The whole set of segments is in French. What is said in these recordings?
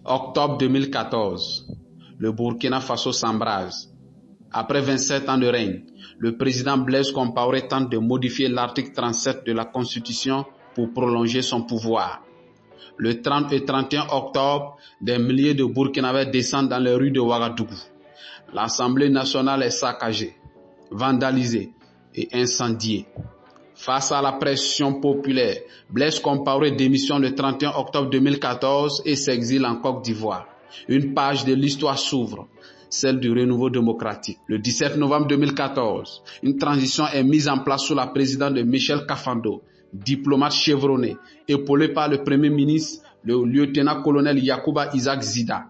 Octobre 2014, le Burkina Faso s'embrase. Après 27 ans de règne, le président Blaise Compaoré tente de modifier l'article 37 de la Constitution pour prolonger son pouvoir. Le 30 et 31 octobre, des milliers de Burkinabés descendent dans les rues de Ouagadougou. L'Assemblée nationale est saccagée, vandalisée et incendiée. Face à la pression populaire, Blaise Compaoré démissionne le 31 octobre 2014 et s'exile en Côte d'Ivoire. Une page de l'histoire s'ouvre, celle du renouveau démocratique. Le 17 novembre 2014, une transition est mise en place sous la présidence de Michel Kafando, diplomate chevronné, épaulé par le Premier ministre, le lieutenant-colonel Yacouba Isaac Zida,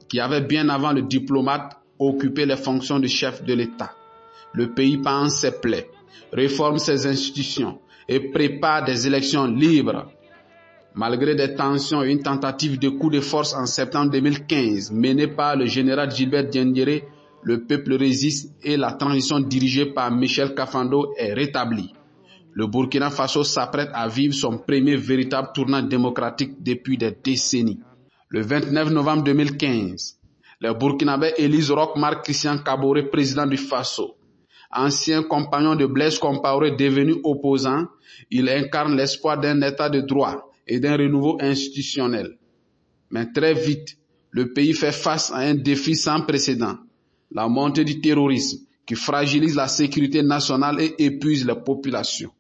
qui avait bien avant le diplomate occupé les fonctions de chef de l'État. Le pays pense ses plaies, réforme ses institutions et prépare des élections libres. Malgré des tensions et une tentative de coup de force en septembre 2015 menée par le général Gilbert Diendéré, le peuple résiste et la transition dirigée par Michel Kafando est rétablie. Le Burkina Faso s'apprête à vivre son premier véritable tournant démocratique depuis des décennies. Le 29 novembre 2015, les Burkinabés élisent Roch Marc Christian Kaboré président du Faso. Ancien compagnon de Blaise Compaoré devenu opposant, il incarne l'espoir d'un état de droit et d'un renouveau institutionnel. Mais très vite, le pays fait face à un défi sans précédent, la montée du terrorisme qui fragilise la sécurité nationale et épuise les populations.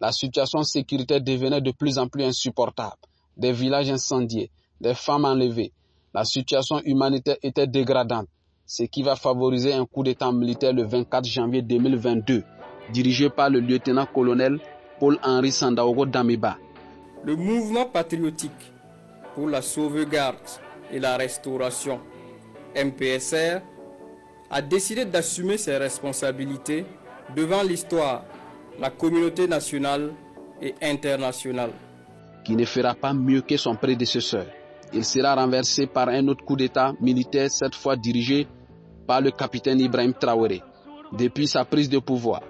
La situation sécuritaire devenait de plus en plus insupportable. Des villages incendiés, des femmes enlevées. La situation humanitaire était dégradante, ce qui va favoriser un coup d'état militaire le 24 janvier 2022, dirigé par le lieutenant-colonel Paul-Henri Sandaogo Damiba. Le mouvement patriotique pour la sauvegarde et la restauration, MPSR, a décidé d'assumer ses responsabilités devant l'histoire, la communauté nationale et internationale. Qui ne fera pas mieux que son prédécesseur. Il sera renversé par un autre coup d'état militaire, cette fois dirigé par le capitaine Ibrahim Traoré. Depuis sa prise de pouvoir,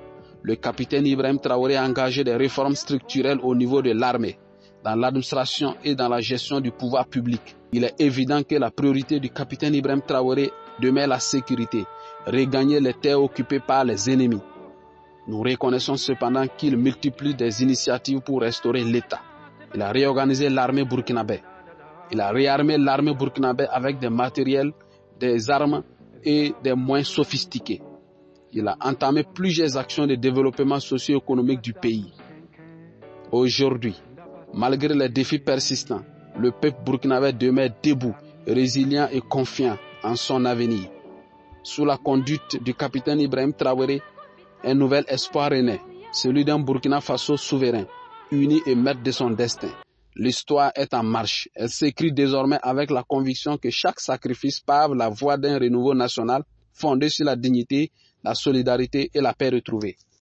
le capitaine Ibrahim Traoré a engagé des réformes structurelles au niveau de l'armée, dans l'administration et dans la gestion du pouvoir public. Il est évident que la priorité du capitaine Ibrahim Traoré demeure la sécurité, regagner les terres occupées par les ennemis. Nous reconnaissons cependant qu'il multiplie des initiatives pour restaurer l'État. Il a réorganisé l'armée burkinabé. Il a réarmé l'armée burkinabé avec des matériels, des armes et des moyens sophistiqués. Il a entamé plusieurs actions de développement socio-économique du pays. Aujourd'hui, malgré les défis persistants, le peuple burkinabé demeure debout, résilient et confiant en son avenir. Sous la conduite du capitaine Ibrahim Traoré, un nouvel espoir renaît, celui d'un Burkina Faso souverain, uni et maître de son destin. L'histoire est en marche. Elle s'écrit désormais avec la conviction que chaque sacrifice pave la voie d'un renouveau national fondé sur la dignité, la solidarité et la paix retrouvée.